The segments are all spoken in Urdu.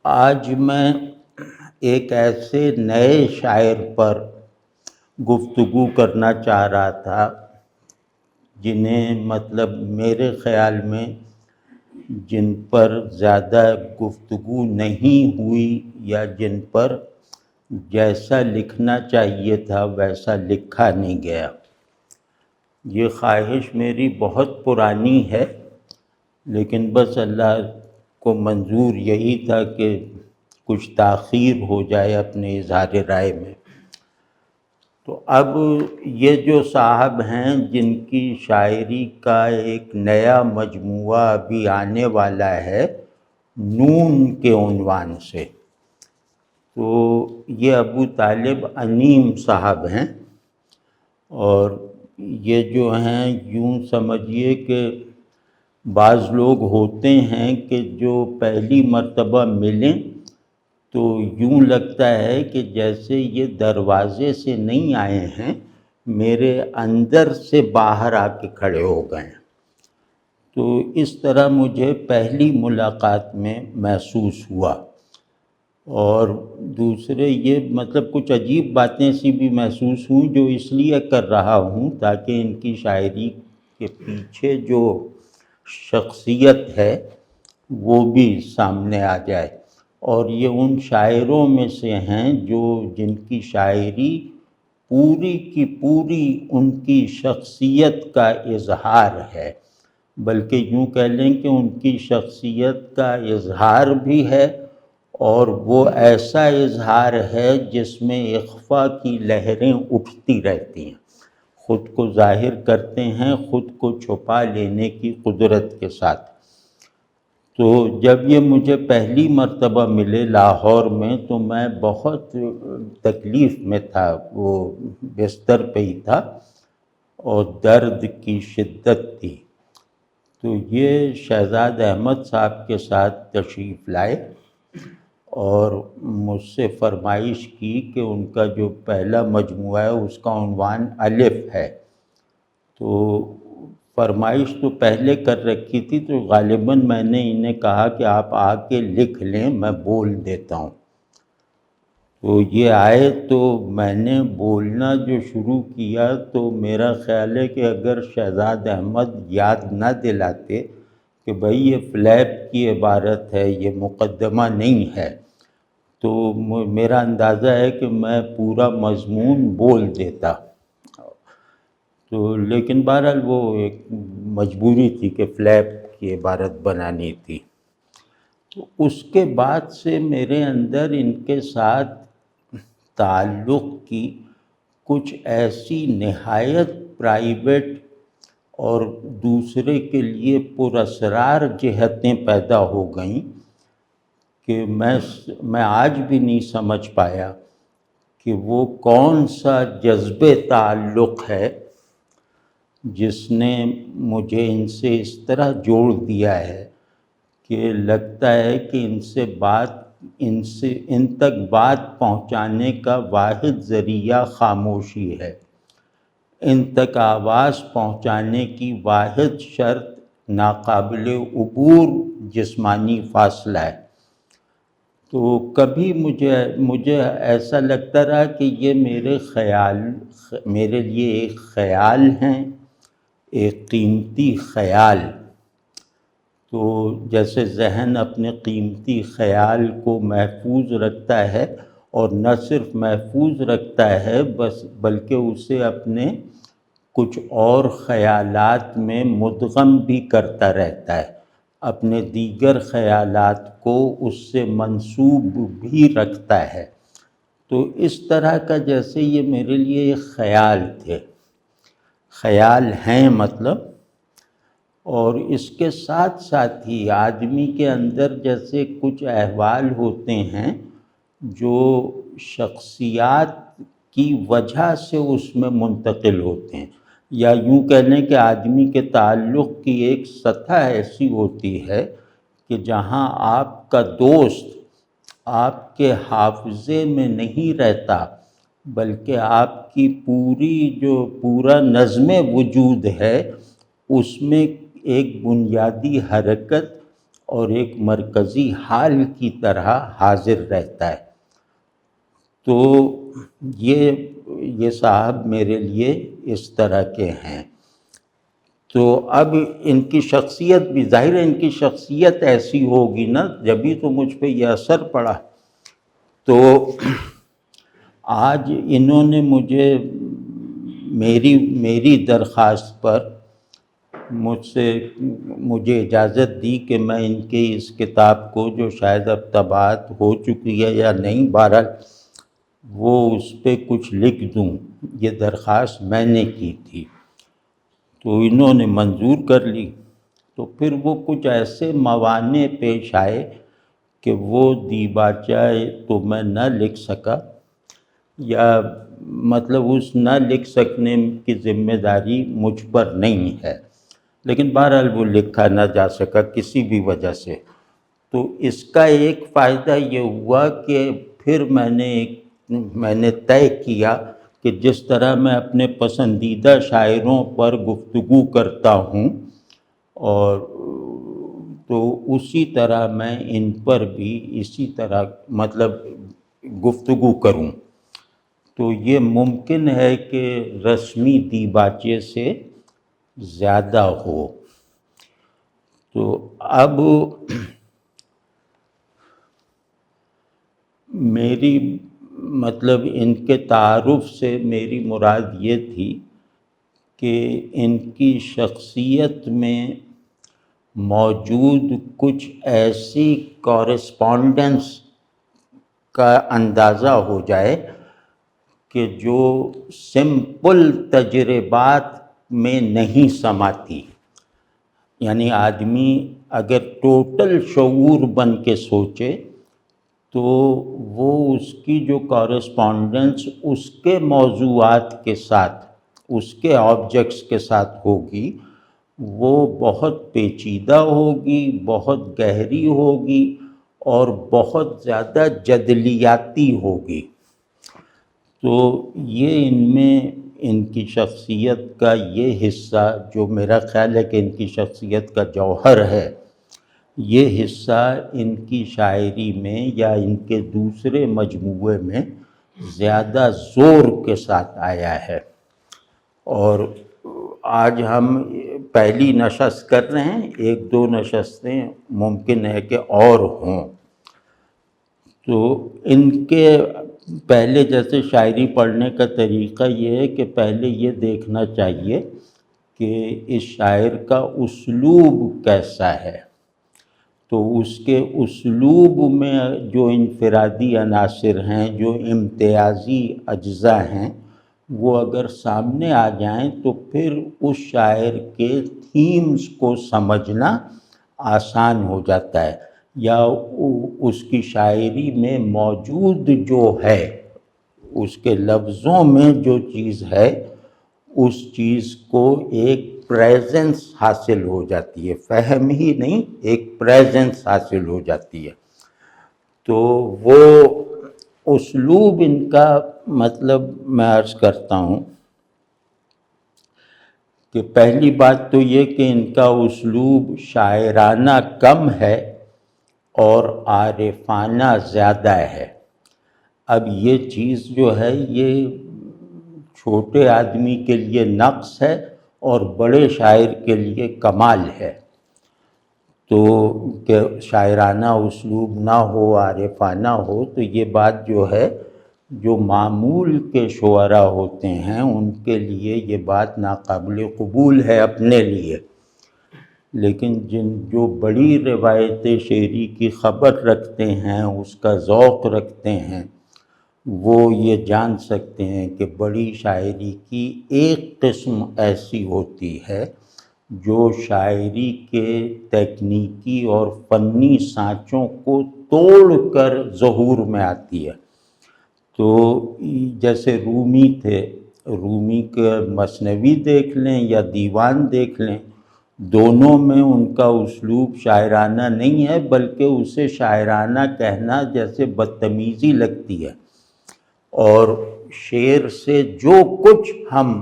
آج میں ایک ایسے نئے شاعر پر گفتگو کرنا چاہ رہا تھا جنہیں میرے خیال میں جن پر زیادہ گفتگو نہیں ہوئی یا جن پر جیسا لکھنا چاہیے تھا ویسا لکھا نہیں گیا۔ یہ خواہش میری بہت پرانی ہے، لیکن بس اللہ کو منظور یہی تھا کہ کچھ تاخیر ہو جائے اپنے اظہار رائے میں۔ تو اب یہ جو صاحب ہیں جن کی شاعری کا ایک نیا مجموعہ ابھی آنے والا ہے نون کے عنوان سے، تو یہ ابو طالب انیم صاحب ہیں، اور یہ جو ہیں یوں سمجھیے کہ بعض لوگ ہوتے ہیں کہ جو پہلی مرتبہ ملیں تو یوں لگتا ہے کہ جیسے یہ دروازے سے نہیں آئے ہیں، میرے اندر سے باہر آ کے کھڑے ہو گئے ہیں۔ تو اس طرح مجھے پہلی ملاقات میں محسوس ہوا، اور دوسرے یہ کچھ عجیب باتیں سی بھی محسوس ہوں جو اس لیے کر رہا ہوں تاکہ ان کی شاعری کے پیچھے جو شخصیت ہے وہ بھی سامنے آ جائے، اور یہ ان شاعروں میں سے ہیں جن کی شاعری پوری کی پوری ان کی شخصیت کا اظہار ہے، بلکہ یوں کہہ لیں کہ ان کی شخصیت کا اظہار بھی ہے، اور وہ ایسا اظہار ہے جس میں اخفاء کی لہریں اٹھتی رہتی ہیں، خود کو ظاہر کرتے ہیں خود کو چھپا لینے کی قدرت کے ساتھ۔ تو جب یہ مجھے پہلی مرتبہ ملے لاہور میں تو میں بہت تکلیف میں تھا، وہ بستر پہ ہی تھا اور درد کی شدت تھی۔ تو یہ شہزاد احمد صاحب کے ساتھ تشریف لائے اور مجھ سے فرمائش کی کہ ان کا جو پہلا مجموعہ ہے اس کا عنوان الف ہے۔ تو فرمائش تو پہلے کر رکھی تھی، تو غالباً میں نے انہیں کہا کہ آپ آ کے لکھ لیں، میں بول دیتا ہوں۔ تو یہ آئے تو میں نے بولنا جو شروع کیا تو میرا خیال ہے کہ اگر شہزاد احمد یاد نہ دلاتے کہ بھئی یہ فلیپ کی عبارت ہے، یہ مقدمہ نہیں ہے، تو میرا اندازہ ہے کہ میں پورا مضمون بول دیتا۔ تو لیکن بہرحال وہ ایک مجبوری تھی کہ فلیپ کی عبارت بنانی تھی۔ تو اس کے بعد سے میرے اندر ان کے ساتھ تعلق کی کچھ ایسی نہایت پرائیویٹ اور دوسرے کے لیے پراسرار جہتیں پیدا ہو گئیں کہ میں آج بھی نہیں سمجھ پایا کہ وہ کون سا جذب تعلق ہے جس نے مجھے ان سے اس طرح جوڑ دیا ہے کہ لگتا ہے کہ ان تک بات پہنچانے کا واحد ذریعہ خاموشی ہے، ان تک آواز پہنچانے کی واحد شرط ناقابل عبور جسمانی فاصلہ ہے۔ تو کبھی مجھے ایسا لگتا رہا کہ یہ میرے لیے ایک خیال ہیں، ایک قیمتی خیال۔ تو جیسے ذہن اپنے قیمتی خیال کو محفوظ رکھتا ہے، اور نہ صرف محفوظ رکھتا ہے بلکہ اسے اپنے کچھ اور خیالات میں مدغم بھی کرتا رہتا ہے، اپنے دیگر خیالات کو اس سے منسوب بھی رکھتا ہے۔ تو اس طرح کا جیسے یہ میرے لیے ایک خیال تھے، خیال ہیں اور اس کے ساتھ ساتھ ہی آدمی کے اندر جیسے کچھ احوال ہوتے ہیں جو شخصیات کی وجہ سے اس میں منتقل ہوتے ہیں، یا یوں کہہ لیں کہ آدمی کے تعلق کی ایک سطح ایسی ہوتی ہے کہ جہاں آپ کا دوست آپ کے حافظے میں نہیں رہتا، بلکہ آپ کی پورا نظم وجود ہے، اس میں ایک بنیادی حرکت اور ایک مرکزی حال کی طرح حاضر رہتا ہے۔ تو یہ صاحب میرے لیے اس طرح کے ہیں۔ تو اب ان کی شخصیت بھی ظاہر ہے، ان کی شخصیت ایسی ہوگی نا، جبھی تو مجھ پہ یہ اثر پڑا۔ تو آج انہوں نے میری درخواست پر مجھے اجازت دی کہ میں ان کے اس کتاب کو، جو شاید اب طباعت ہو چکی ہے یا نہیں، بہرحال وہ اس پہ کچھ لکھ دوں۔ یہ درخواست میں نے کی تھی، تو انہوں نے منظور کر لی۔ تو پھر وہ کچھ ایسے موانع پیش آئے کہ وہ دیباچہ تو میں نہ لکھ سکا، یا مطلب اس نہ لکھ سکنے کی ذمہ داری مجھ پر نہیں ہے، لیکن بہرحال وہ لکھا نہ جا سکا کسی بھی وجہ سے۔ تو اس کا ایک فائدہ یہ ہوا کہ پھر میں نے طے کیا کہ جس طرح میں اپنے پسندیدہ شاعروں پر گفتگو کرتا ہوں، اور تو اسی طرح میں ان پر بھی اسی طرح مطلب گفتگو کروں۔ تو یہ ممکن ہے کہ رسمی دیباچے سے زیادہ ہو۔ تو اب میری مطلب ان کے تعارف سے میری مراد یہ تھی کہ ان کی شخصیت میں موجود کچھ ایسی کورسپونڈنس کا اندازہ ہو جائے کہ جو سمپل تجربات میں نہیں سماتی۔ یعنی آدمی اگر ٹوٹل شعور بن کے سوچے تو وہ اس کی جو کورسپونڈنس اس کے موضوعات کے ساتھ، اس کے آبجیکٹس کے ساتھ ہوگی، وہ بہت پیچیدہ ہوگی، بہت گہری ہوگی، اور بہت زیادہ جدلیاتی ہوگی۔ تو یہ ان میں ان کی شخصیت کا یہ حصہ، جو میرا خیال ہے کہ ان کی شخصیت کا جوہر ہے، یہ حصہ ان کی شاعری میں یا ان کے دوسرے مجموعے میں زیادہ زور کے ساتھ آیا ہے۔ اور آج ہم پہلی نشست کر رہے ہیں، ایک دو نشستیں ممکن ہے کہ اور ہوں۔ تو ان کے پہلے جیسے شاعری پڑھنے کا طریقہ یہ ہے کہ پہلے یہ دیکھنا چاہیے کہ اس شاعر کا اسلوب کیسا ہے۔ تو اس کے اسلوب میں جو انفرادی عناصر ہیں، جو امتیازی اجزاء ہیں، وہ اگر سامنے آ جائیں تو پھر اس شاعر کے تھیمز کو سمجھنا آسان ہو جاتا ہے، یا اس کی شاعری میں موجود جو ہے، اس کے لفظوں میں جو چیز ہے، اس چیز کو ایک پریزنس حاصل ہو جاتی ہے، فہم ہی نہیں، ایک پریزنس حاصل ہو جاتی ہے۔ تو وہ اسلوب ان کا مطلب میں عرض کرتا ہوں کہ پہلی بات تو یہ کہ ان کا اسلوب شاعرانہ کم ہے اور عارفانہ زیادہ ہے۔ اب یہ چیز جو ہے یہ چھوٹے آدمی کے لیے نقص ہے اور بڑے شاعر کے لیے کمال ہے۔ تو کہ شاعرانہ اسلوب نہ ہو، عارفانہ ہو، تو یہ بات جو ہے، جو معمول کے شعراء ہوتے ہیں ان کے لیے یہ بات ناقابل قبول ہے اپنے لیے، لیکن جو بڑی روایت شعری کی خبر رکھتے ہیں، اس کا ذوق رکھتے ہیں، وہ یہ جان سکتے ہیں کہ بڑی شاعری کی ایک قسم ایسی ہوتی ہے جو شاعری کے تکنیکی اور فنی سانچوں کو توڑ کر ظہور میں آتی ہے۔ تو جیسے رومی تھے، رومی کے مثنوی دیکھ لیں یا دیوان دیکھ لیں، دونوں میں ان کا اسلوب شاعرانہ نہیں ہے، بلکہ اسے شاعرانہ کہنا جیسے بدتمیزی لگتی ہے۔ اور شعر سے جو کچھ ہم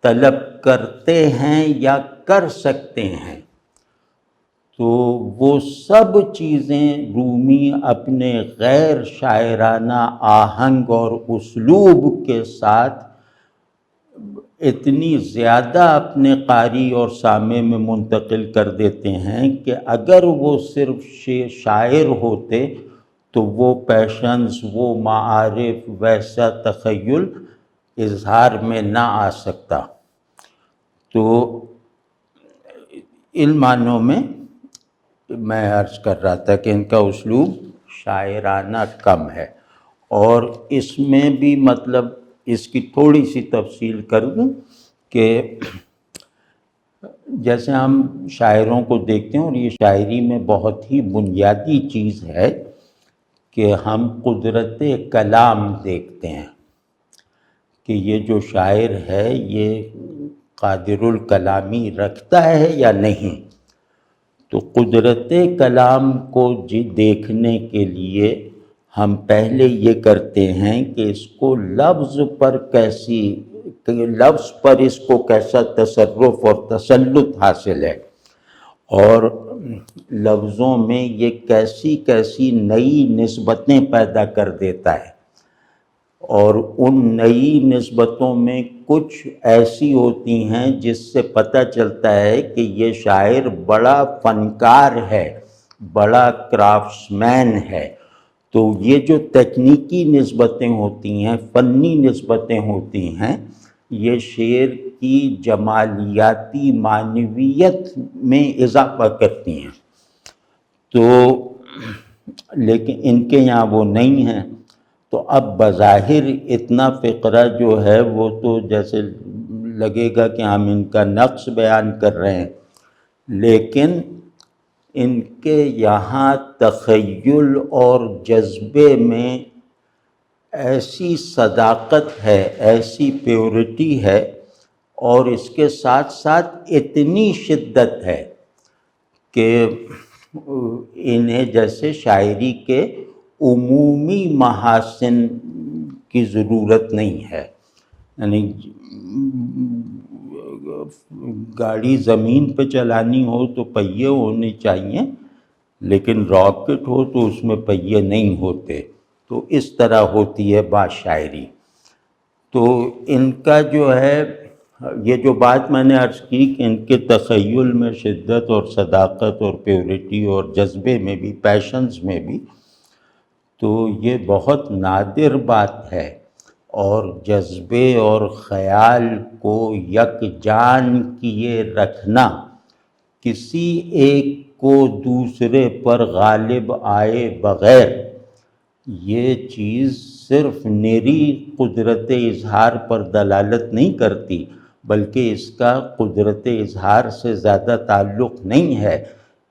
طلب کرتے ہیں یا کر سکتے ہیں، تو وہ سب چیزیں رومی اپنے غیر شاعرانہ آہنگ اور اسلوب کے ساتھ اتنی زیادہ اپنے قاری اور سامع میں منتقل کر دیتے ہیں کہ اگر وہ صرف شاعر ہوتے تو وہ پیشنز، وہ معارف، ویسا تخیل اظہار میں نہ آ سکتا۔ تو ان معنوں میں عرض کر رہا تھا کہ ان کا اسلوب شاعرانہ کم ہے، اور اس میں بھی مطلب اس کی تھوڑی سی تفصیل کر دوں کہ جیسے ہم شاعروں کو دیکھتے ہیں، اور یہ شاعری میں بہت ہی بنیادی چیز ہے کہ ہم قدرت کلام دیکھتے ہیں کہ یہ جو شاعر ہے یہ قادر الکلامی رکھتا ہے یا نہیں۔ تو قدرت کلام کو دیکھنے کے لیے ہم پہلے یہ کرتے ہیں کہ اس کو لفظ پر اس کو کیسا تصرف اور تسلط حاصل ہے، اور لفظوں میں یہ کیسی کیسی نئی نسبتیں پیدا کر دیتا ہے، اور ان نئی نسبتوں میں کچھ ایسی ہوتی ہیں جس سے پتہ چلتا ہے کہ یہ شاعر بڑا فنکار ہے، بڑا کرافٹس مین ہے۔ تو یہ جو تکنیکی نسبتیں ہوتی ہیں، فنی نسبتیں ہوتی ہیں، یہ شعر کی جمالیاتی معنویت میں اضافہ کرتی ہیں۔ تو لیکن ان کے یہاں وہ نہیں ہیں۔ تو اب بظاہر اتنا فقرہ جو ہے وہ تو جیسے لگے گا کہ ہم ان کا نقص بیان کر رہے ہیں، لیکن ان کے یہاں تخیل اور جذبے میں ایسی صداقت ہے، ایسی پیورٹی ہے، اور اس کے ساتھ ساتھ اتنی شدت ہے کہ انہیں جیسے شاعری کے عمومی محاسن کی ضرورت نہیں ہے، یعنی گاڑی زمین پہ چلانی ہو تو پہیے ہونے چاہیے، لیکن راکٹ ہو تو اس میں پہیے نہیں ہوتے۔ تو اس طرح ہوتی ہے بات شاعری۔ تو ان کا جو ہے یہ جو بات میں نے عرض کی کہ ان کے تخیل میں شدت اور صداقت اور پیورٹی اور جذبے میں بھی، پیشنز میں بھی، تو یہ بہت نادر بات ہے، اور جذبے اور خیال کو یکجان کیے رکھنا، کسی ایک کو دوسرے پر غالب آئے بغیر، یہ چیز صرف نری قدرت اظہار پر دلالت نہیں کرتی، بلکہ اس کا قدرت اظہار سے زیادہ تعلق نہیں ہے۔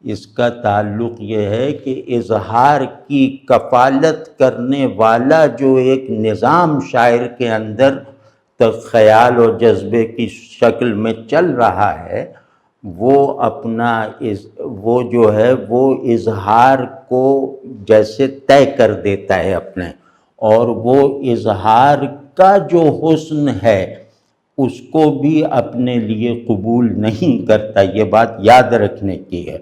اس کا تعلق یہ ہے کہ اظہار کی کفالت کرنے والا جو ایک نظام شاعر کے اندر خیال اور جذبے کی شکل میں چل رہا ہے، وہ جو ہے وہ اظہار کو جیسے طے کر دیتا ہے اپنے، اور وہ اظہار کا جو حسن ہے اس کو بھی اپنے لیے قبول نہیں کرتا۔ یہ بات یاد رکھنے کی ہے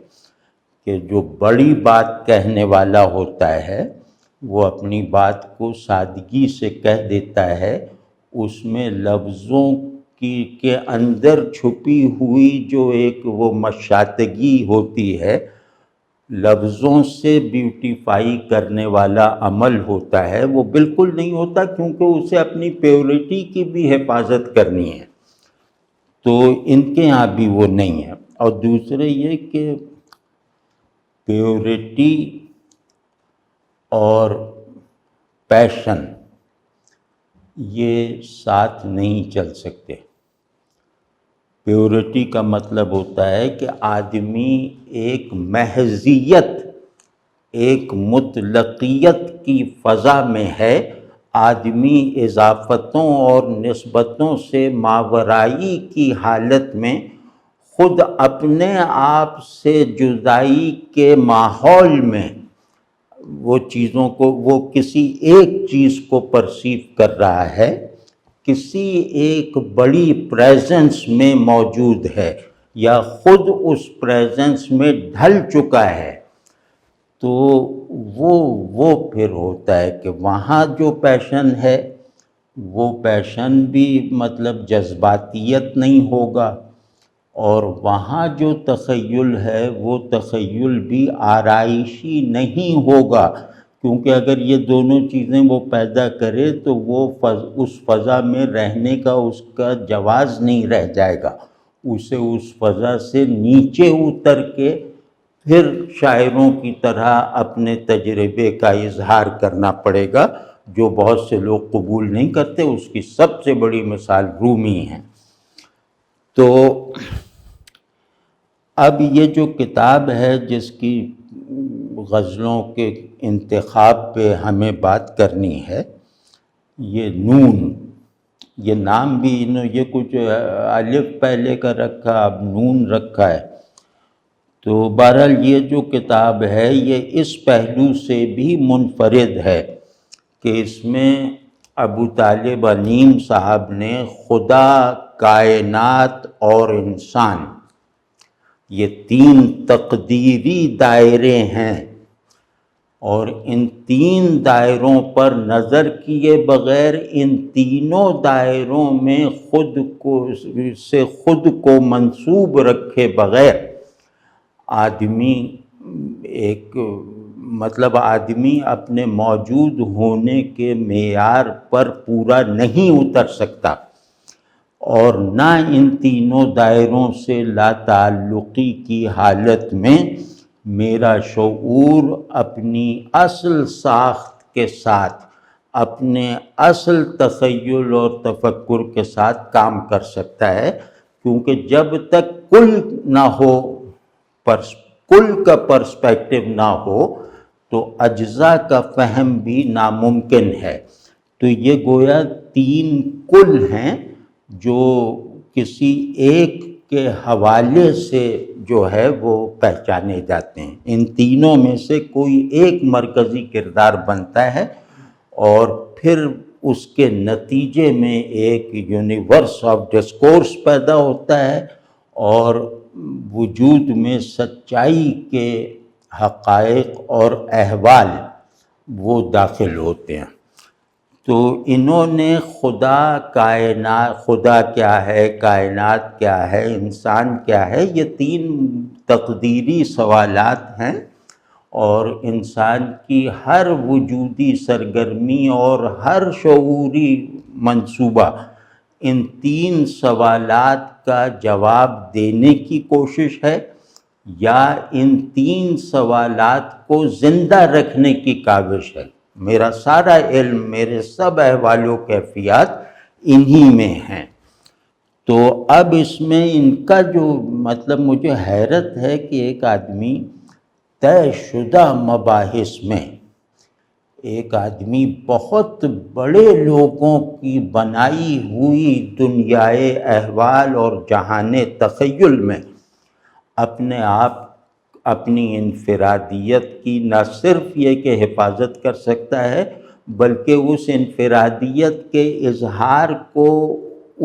کہ جو بڑی بات کہنے والا ہوتا ہے وہ اپنی بات کو سادگی سے کہہ دیتا ہے، اس میں لفظوں کے اندر چھپی ہوئی جو ایک وہ مشاطگی ہوتی ہے، لفظوں سے بیوٹیفائی کرنے عمل عمل ہوتا ہے، وہ بالکل نہیں ہوتا، کیونکہ اسے اپنی پیورٹی کی بھی حفاظت کرنی ہے۔ تو ان کے یہاں بھی وہ نہیں ہے۔ اور دوسرے یہ کہ پیورٹی اور پیشن یہ ساتھ نہیں چل سکتے۔ پیورٹی کا مطلب ہوتا ہے کہ آدمی ایک محضیت، ایک مطلقیت کی فضا میں ہے، آدمی اضافتوں اور نسبتوں سے ماورائی کی حالت میں خود اپنے آپ سے جدائی کے ماحول میں وہ چیزوں کو، وہ کسی ایک چیز کو پرسیو کر رہا ہے، کسی ایک بڑی پریزنس میں موجود ہے۔ یا خود اس پریزنس میں ڈھل چکا ہے، تو وہ پھر ہوتا ہے کہ وہاں جو پیشن ہے وہ پیشن بھی مطلب جذباتیت نہیں ہوگا، اور وہاں جو تخیل ہے وہ تخیل بھی آرائشی نہیں ہوگا، کیونکہ اگر یہ دونوں چیزیں وہ پیدا کرے تو وہ اس فضا میں رہنے کا اس کا جواز نہیں رہ جائے گا، اسے اس فضا سے نیچے اتر کے پھر شاعروں کی طرح اپنے تجربے کا اظہار کرنا پڑے گا، جو بہت سے لوگ قبول نہیں کرتے۔ اس کی سب سے بڑی مثال رومی ہے۔ تو اب یہ جو کتاب ہے جس کی غزلوں کے انتخاب پہ ہمیں بات کرنی ہے، یہ نون، یہ نام بھی یہ کچھ الف پہلے کا رکھا، اب نون رکھا ہے۔ تو بہرحال یہ جو کتاب ہے یہ اس پہلو سے بھی منفرد ہے کہ اس میں ابو طالب علیم صاحب نے خدا، کائنات اور انسان، یہ تین تقدیری دائرے ہیں، اور ان تین دائروں پر نظر کیے بغیر، ان تینوں دائروں میں خود کو منسوب رکھے بغیر آدمی آدمی اپنے موجود ہونے کے معیار پر پورا نہیں اتر سکتا، اور نہ ان تینوں دائروں سے لا تعلقی کی حالت میں میرا شعور اپنی اصل ساخت کے ساتھ، اپنے اصل تخیل اور تفکر کے ساتھ کام کر سکتا ہے، کیونکہ جب تک کل نہ ہو، کل کا پرسپیکٹو نہ ہو تو اجزاء کا فہم بھی ناممکن ہے۔ تو یہ گویا تین کل ہیں جو کسی ایک کے حوالے سے جو ہے وہ پہچانے جاتے ہیں۔ ان تینوں میں سے کوئی ایک مرکزی کردار بنتا ہے، اور پھر اس کے نتیجے میں ایک یونیورس آف ڈسکورس پیدا ہوتا ہے، اور وجود میں سچائی کے حقائق اور احوال وہ داخل ہوتے ہیں۔ تو انہوں نے خدا کیا ہے، کائنات کیا ہے، انسان کیا ہے، یہ تین تقدیری سوالات ہیں، اور انسان کی ہر وجودی سرگرمی اور ہر شعوری منصوبہ ان تین سوالات کا جواب دینے کی کوشش ہے، یا ان تین سوالات کو زندہ رکھنے کی کاوش ہے۔ میرا سارا علم، میرے سب احوال و کیفیات انہی میں ہیں۔ تو اب اس میں ان کا جو مجھے حیرت ہے کہ ایک آدمی طے شدہ مباحث میں، ایک آدمی بہت بڑے لوگوں کی بنائی ہوئی دنیائے احوال اور جہان تخیل میں اپنے آپ، اپنی انفرادیت کی نہ صرف یہ کہ حفاظت کر سکتا ہے، بلکہ اس انفرادیت کے اظہار کو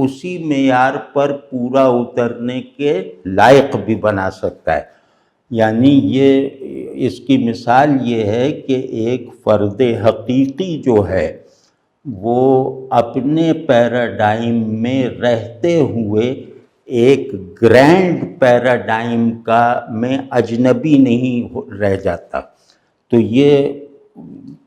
اسی معیار پر پورا اترنے کے لائق بھی بنا سکتا ہے۔ یعنی اس کی مثال یہ ہے کہ ایک فرد حقیقی جو ہے وہ اپنے پیراڈائم میں رہتے ہوئے ایک گرینڈ پیراڈائم میں اجنبی نہیں رہ جاتا۔ تو یہ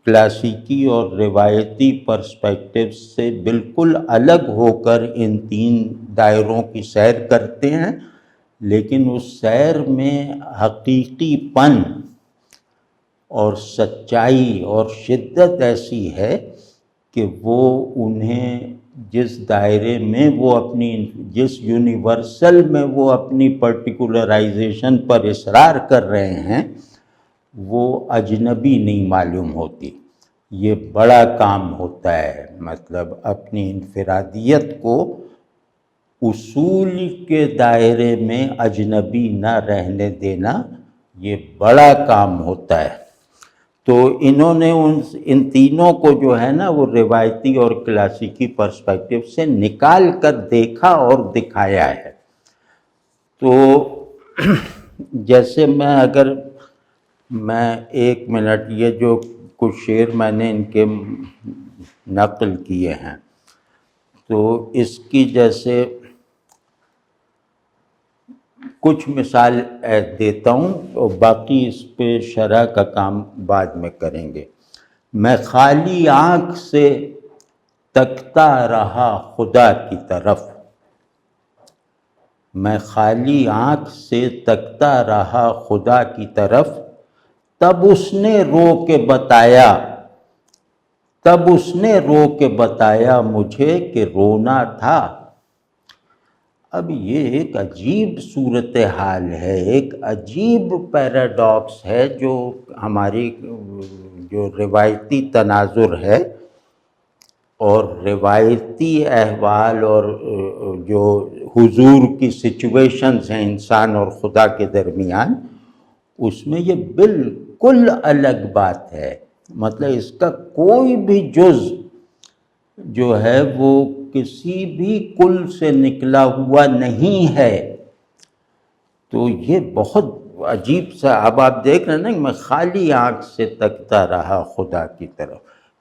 کلاسیکی اور روایتی پرسپیکٹو سے بالکل الگ ہو کر ان تین دائروں کی سیر کرتے ہیں، لیکن اس سیر میں حقیقی پن اور سچائی اور شدت ایسی ہے کہ وہ انہیں جس دائرے میں وہ جس یونیورسل میں وہ اپنی پرٹیکولرائزیشن پر اصرار کر رہے ہیں، وہ اجنبی نہیں معلوم ہوتی۔ یہ بڑا کام ہوتا ہے، اپنی انفرادیت کو اصول کے دائرے میں اجنبی نہ رہنے دینا، یہ بڑا کام ہوتا ہے۔ تو انہوں نے ان تینوں کو جو ہے نا وہ روایتی اور کلاسیکی پرسپیکٹو سے نکال کر دیکھا اور دکھایا ہے۔ تو جیسے میں 1 منٹ، یہ جو کچھ شعر میں نے ان کے نقل کیے ہیں، تو اس کی جیسے کچھ مثال دیتا ہوں اور باقی اس پہ شرح کا کام بعد میں کریں گے۔ میں خالی آنکھ سے تکتا رہا خدا کی طرف، میں خالی آنکھ سے تکتا رہا خدا کی طرف، تب اس نے رو کے بتایا مجھے کہ رونا تھا۔ اب یہ ایک عجیب صورتحال ہے، ایک عجیب پیراڈاکس ہے جو ہماری جو روایتی تناظر ہے اور روایتی احوال اور جو حضور کی سچویشنز ہیں انسان اور خدا کے درمیان، اس میں یہ بالکل الگ بات ہے۔ مطلب اس کا کوئی بھی جز جو ہے وہ کسی بھی کل سے نکلا ہوا نہیں ہے۔ تو یہ بہت عجیب سا، اب آپ دیکھ رہے ہیں نا، میں خالی آنکھ سے تکتا رہا خدا کی طرف،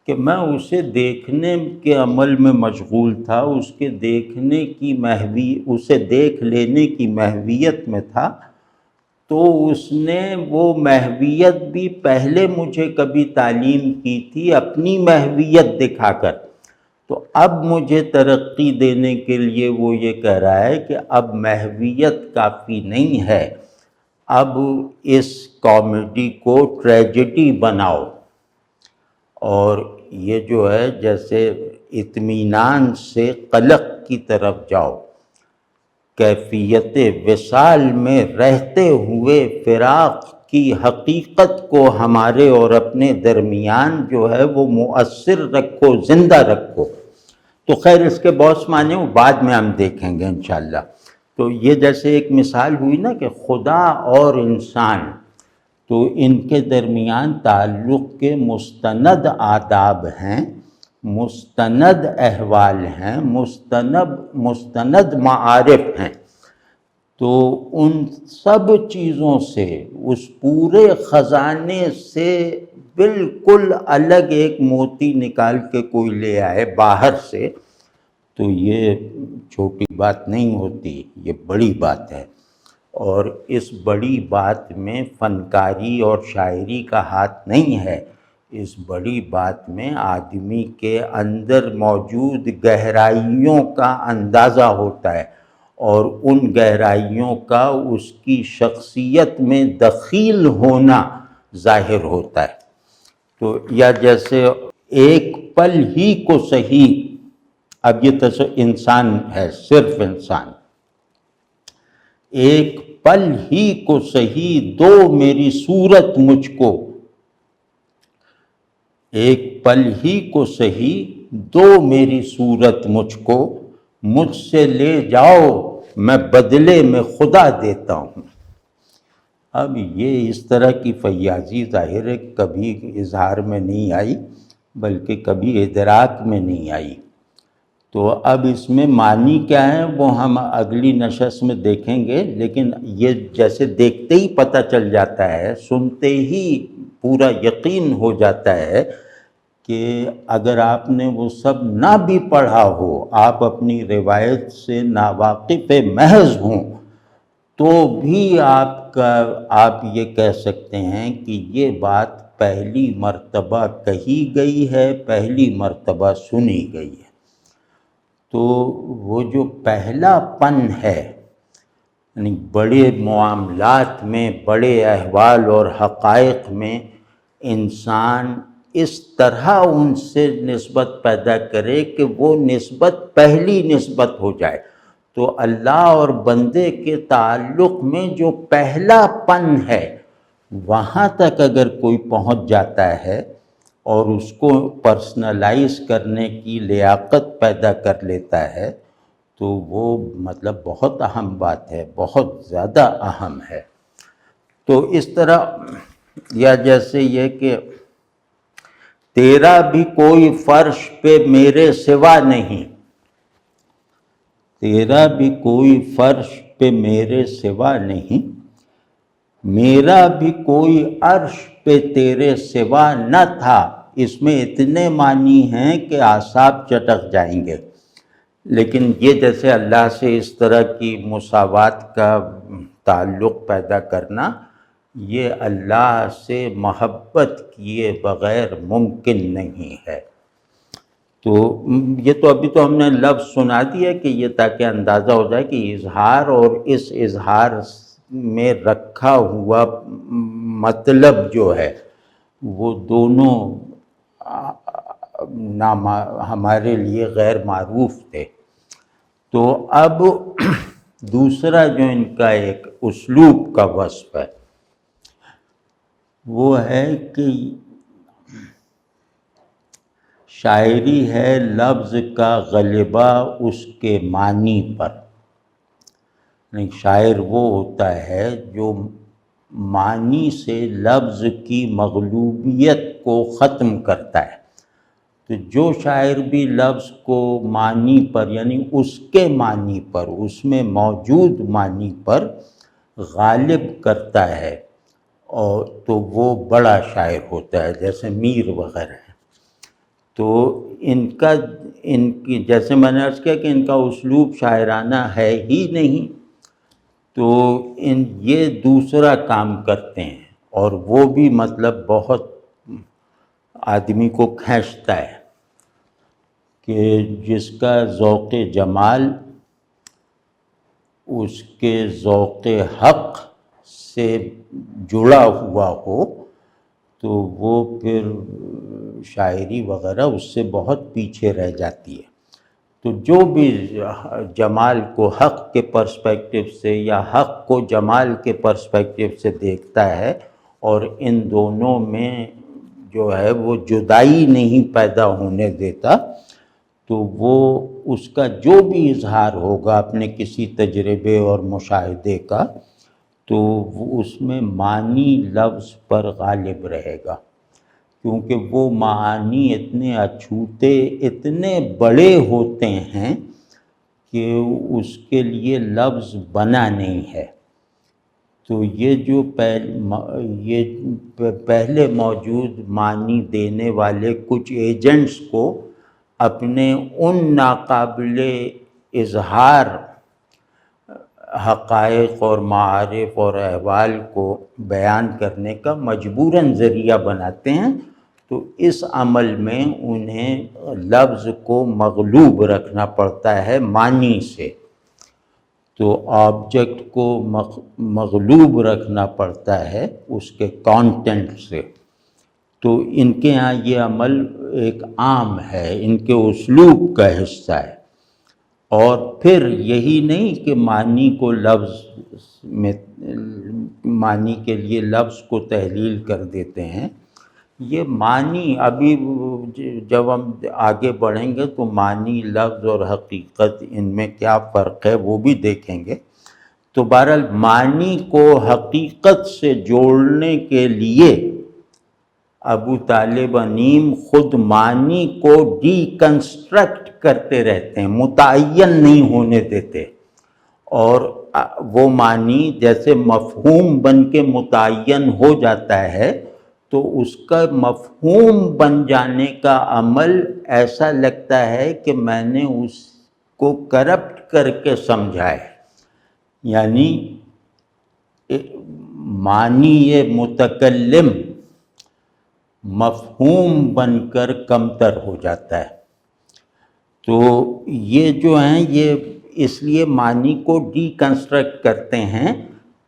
کہ میں اسے دیکھنے کے عمل میں مشغول تھا، اسے دیکھ لینے کی محویت میں تھا، تو اس نے وہ محویت بھی پہلے مجھے کبھی تعلیم کی تھی اپنی محویت دکھا کر، تو اب مجھے ترقی دینے کے لیے وہ یہ کہہ رہا ہے کہ اب محویت کافی نہیں ہے، اب اس کامیڈی کو ٹریجڈی بناؤ، اور یہ جو ہے جیسے اطمینان سے قلق کی طرف جاؤ، کیفیت وصال میں رہتے ہوئے فراق کی حقیقت کو ہمارے اور اپنے درمیان جو ہے وہ مؤثر رکھو، زندہ رکھو۔ تو خیر اس کے بہت معنی وہ بعد میں ہم دیکھیں گے انشاءاللہ۔ تو یہ جیسے ایک مثال ہوئی نا کہ خدا اور انسان، تو ان کے درمیان تعلق کے مستند آداب ہیں، مستند احوال ہیں، مستند معارف ہیں۔ تو ان سب چیزوں سے، اس پورے خزانے سے بالکل الگ ایک موتی نکال کے کوئی لے آئے باہر سے، تو یہ چھوٹی بات نہیں ہوتی، یہ بڑی بات ہے۔ اور اس بڑی بات میں فنکاری اور شاعری کا ہاتھ نہیں ہے، اس بڑی بات میں آدمی کے اندر موجود گہرائیوں کا اندازہ ہوتا ہے، اور ان گہرائیوں کا اس کی شخصیت میں دخیل ہونا ظاہر ہوتا ہے۔ تو یا جیسے ایک پل ہی کو صحیح، اب یہ انسان ہے، صرف انسان، ایک پل ہی کو صحیح دو میری صورت مجھ کو، ایک پل ہی کو صحیح دو میری صورت مجھ کو، مجھ سے لے جاؤ میں بدلے میں خدا دیتا ہوں۔ اب یہ اس طرح کی فیاضی ظاہر ہے کبھی اظہار میں نہیں آئی، بلکہ کبھی ادراک میں نہیں آئی۔ تو اب اس میں معنی کیا ہے وہ ہم اگلی نشست میں دیکھیں گے، لیکن یہ جیسے دیکھتے ہی پتہ چل جاتا ہے، سنتے ہی پورا یقین ہو جاتا ہے کہ اگر آپ نے وہ سب نہ بھی پڑھا ہو، آپ اپنی روایت سے ناواقف محض ہوں، تو بھی آپ یہ کہہ سکتے ہیں کہ یہ بات پہلی مرتبہ کہی گئی ہے، پہلی مرتبہ سنی گئی ہے۔ تو وہ جو پہلا پن ہے، یعنی بڑے معاملات میں، بڑے احوال اور حقائق میں انسان اس طرح ان سے نسبت پیدا کرے کہ وہ نسبت پہلی نسبت ہو جائے، تو اللہ اور بندے کے تعلق میں جو پہلا پن ہے وہاں تک اگر کوئی پہنچ جاتا ہے اور اس کو پرسنلائز کرنے کی لیاقت پیدا کر لیتا ہے، تو وہ مطلب بہت اہم بات ہے، بہت زیادہ اہم ہے۔ تو اس طرح، یا جیسے یہ کہ تیرا بھی کوئی فرش پہ میرے سوا نہیں، تیرا بھی کوئی فرش پہ میرے سوا نہیں، میرا بھی کوئی عرش پہ تیرے سوا نہ تھا، اس میں اتنے معنی ہیں کہ اعصاب چٹک جائیں گے۔ لیکن یہ جیسے اللہ سے اس طرح کی مساوات کا تعلق پیدا کرنا، یہ اللہ سے محبت کیے بغیر ممکن نہیں ہے۔ تو یہ تو ابھی تو ہم نے لفظ سنا دیا کہ یہ تاکہ اندازہ ہو جائے کہ اظہار اور اس اظہار میں رکھا ہوا مطلب جو ہے وہ دونوں ہمارے لیے غیر معروف تھے۔ تو اب دوسرا جو ان کا ایک اسلوب کا وصف ہے وہ ہے کہ شاعری ہے لفظ کا غلبہ اس کے معنی پر۔ شاعر وہ ہوتا ہے جو معنی سے لفظ کی مغلوبیت کو ختم کرتا ہے۔ تو جو شاعر بھی لفظ کو معنی پر یعنی اس کے معنی پر، اس میں موجود معنی پر غالب کرتا ہے اور تو وہ بڑا شاعر ہوتا ہے، جیسے میر وغیرہ ہے۔ تو ان کی جیسے میں نے عرض کیا کہ ان کا اسلوب شاعرانہ ہے ہی نہیں، تو یہ دوسرا کام کرتے ہیں اور وہ بھی مطلب بہت آدمی کو کھینچتا ہے کہ جس کا ذوق جمال اس کے ذوق حق سے جڑا ہوا ہو تو وہ پھر شاعری وغیرہ اس سے بہت پیچھے رہ جاتی ہے۔ تو جو بھی جمال کو حق کے پرسپیکٹو سے یا حق کو جمال کے پرسپیکٹو سے دیکھتا ہے اور ان دونوں میں جو ہے وہ جدائی نہیں پیدا ہونے دیتا، تو وہ اس کا جو بھی اظہار ہوگا اپنے کسی تجربے اور مشاہدے کا، تو وہ اس میں معنی لفظ پر غالب رہے گا، کیونکہ وہ معانی اتنے اچھوتے اتنے بڑے ہوتے ہیں کہ اس کے لیے لفظ بنا نہیں ہے۔ تو یہ جو پہلے موجود معنی دینے والے کچھ ایجنٹس کو اپنے ان ناقابل اظہار حقائق اور معارف اور احوال کو بیان کرنے کا مجبوراً ذریعہ بناتے ہیں، تو اس عمل میں انہیں لفظ کو مغلوب رکھنا پڑتا ہے معنی سے، تو آبجیکٹ کو مغلوب رکھنا پڑتا ہے اس کے کانٹینٹ سے۔ تو ان کے ہاں یہ عمل ایک عام ہے، ان کے اسلوب کا حصہ ہے۔ اور پھر یہی نہیں کہ معنی کو لفظ میں معنی کے لیے لفظ کو تحلیل کر دیتے ہیں، یہ معنی ابھی جب ہم آگے بڑھیں گے تو معنی لفظ اور حقیقت ان میں کیا فرق ہے وہ بھی دیکھیں گے۔ تو بہرحال معنی کو حقیقت سے جوڑنے کے لیے ابو طالب نیم خود معنی کو ڈی کنسٹرکٹ کرتے رہتے ہیں، متعین نہیں ہونے دیتے، اور وہ معنی جیسے مفہوم بن کے متعین ہو جاتا ہے تو اس کا مفہوم بن جانے کا عمل ایسا لگتا ہے کہ میں نے اس کو کرپٹ کر کے سمجھا ہے، یعنی معنی یہ متکلم مفہوم بن کر کمتر ہو جاتا ہے۔ تو یہ جو ہیں یہ اس لیے معنی کو ڈی کنسٹرکٹ کرتے ہیں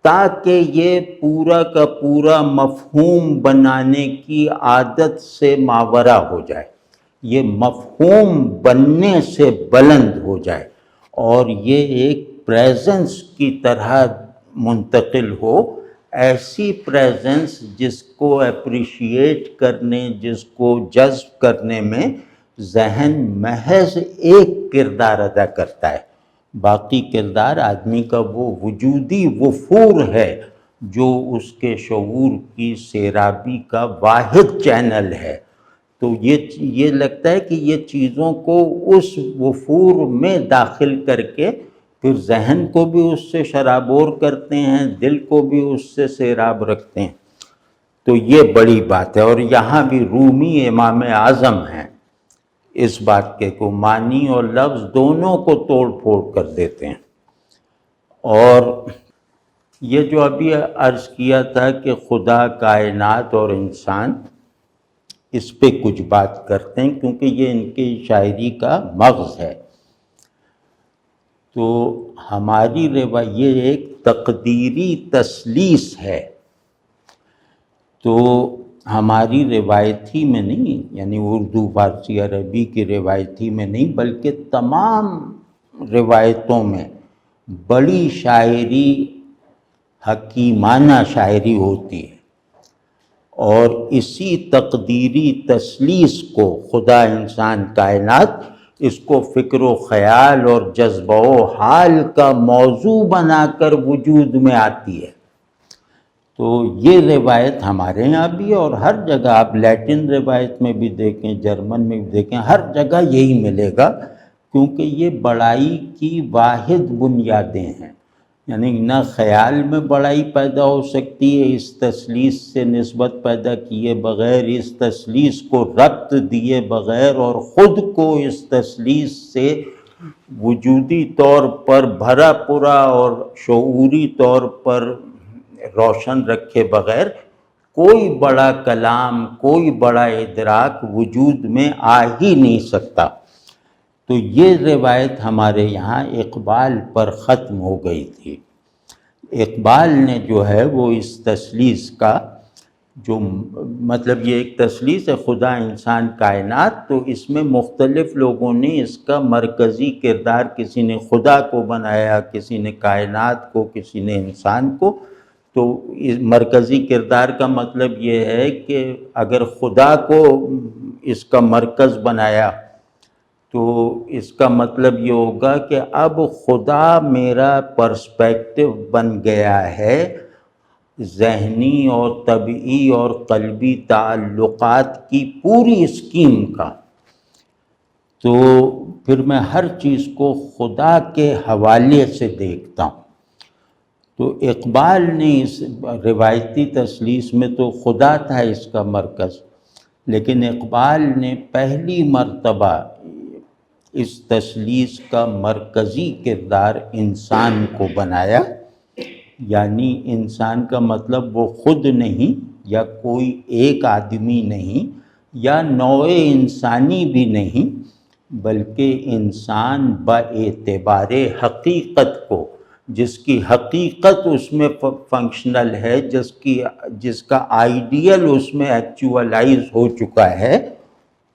تاکہ یہ پورا کا پورا مفہوم بنانے کی عادت سے ماورا ہو جائے، یہ مفہوم بننے سے بلند ہو جائے اور یہ ایک پریزنس کی طرح منتقل ہو، ایسی پریزنس جس کو اپریشیٹ کرنے، جس کو جذب کرنے میں ذہن محض ایک کردار ادا کرتا ہے، باقی کردار آدمی کا وہ وجودی وفور ہے جو اس کے شعور کی سیرابی کا واحد چینل ہے۔ تو یہ لگتا ہے کہ یہ چیزوں کو اس وفور میں داخل کر کے پھر ذہن کو بھی اس سے شرابور کرتے ہیں، دل کو بھی اس سے سیراب رکھتے ہیں۔ تو یہ بڑی بات ہے، اور یہاں بھی رومی امام اعظم ہیں اس بات کے کو معنی اور لفظ دونوں کو توڑ پھوڑ کر دیتے ہیں۔ اور یہ جو ابھی عرض کیا تھا کہ خدا، کائنات اور انسان، اس پہ کچھ بات کرتے ہیں کیونکہ یہ ان کی شاعری کا مغز ہے۔ تو ہماری یہ ایک تقدیری تثلیث ہے، تو ہماری روایتی میں نہیں، یعنی اردو، فارسی، عربی کی روایتی میں نہیں، بلکہ تمام روایتوں میں بڑی شاعری، حکیمانہ شاعری ہوتی ہے، اور اسی تقدیری تثلیث کو خدا، انسان، کائنات، اس کو فکر و خیال اور جذبہ و حال کا موضوع بنا کر وجود میں آتی ہے۔ تو یہ روایت ہمارے یہاں بھی، اور ہر جگہ آپ لیٹن روایت میں بھی دیکھیں، جرمن میں بھی دیکھیں، ہر جگہ یہی ملے گا، کیونکہ یہ بڑائی کی واحد بنیادیں ہیں۔ یعنی نہ خیال میں بڑائی پیدا ہو سکتی ہے اس تثلیث سے نسبت پیدا کیے بغیر، اس تثلیث کو ربط دیے بغیر، اور خود کو اس تثلیث سے وجودی طور پر بھرا پورا اور شعوری طور پر روشن رکھے بغیر کوئی بڑا کلام، کوئی بڑا ادراک وجود میں آ ہی نہیں سکتا۔ تو یہ روایت ہمارے یہاں اقبال پر ختم ہو گئی تھی۔ اقبال نے جو ہے وہ اس تثلیث کا جو مطلب، یہ ایک تثلیث ہے خدا، انسان، کائنات، تو اس میں مختلف لوگوں نے اس کا مرکزی کردار، کسی نے خدا کو بنایا، کسی نے کائنات کو، کسی نے انسان کو۔ تو اس مرکزی کردار کا مطلب یہ ہے کہ اگر خدا کو اس کا مرکز بنایا تو اس کا مطلب یہ ہوگا کہ اب خدا میرا پرسپیکٹو بن گیا ہے ذہنی اور طبعی اور قلبی تعلقات کی پوری اسکیم کا۔ تو پھر میں ہر چیز کو خدا کے حوالے سے دیکھتا ہوں۔ تو اقبال نے اس روایتی تثلیث میں تو خدا تھا اس کا مرکز، لیکن اقبال نے پہلی مرتبہ اس تثلیث کا مرکزی کردار انسان کو بنایا۔ یعنی انسان کا مطلب وہ خود نہیں، یا کوئی ایک آدمی نہیں، یا نوع انسانی بھی نہیں، بلکہ انسان باعتبار حقیقت کو، جس کی حقیقت اس میں فنکشنل ہے، جس کا آئیڈیل اس میں ایکچوالائز ہو چکا ہے،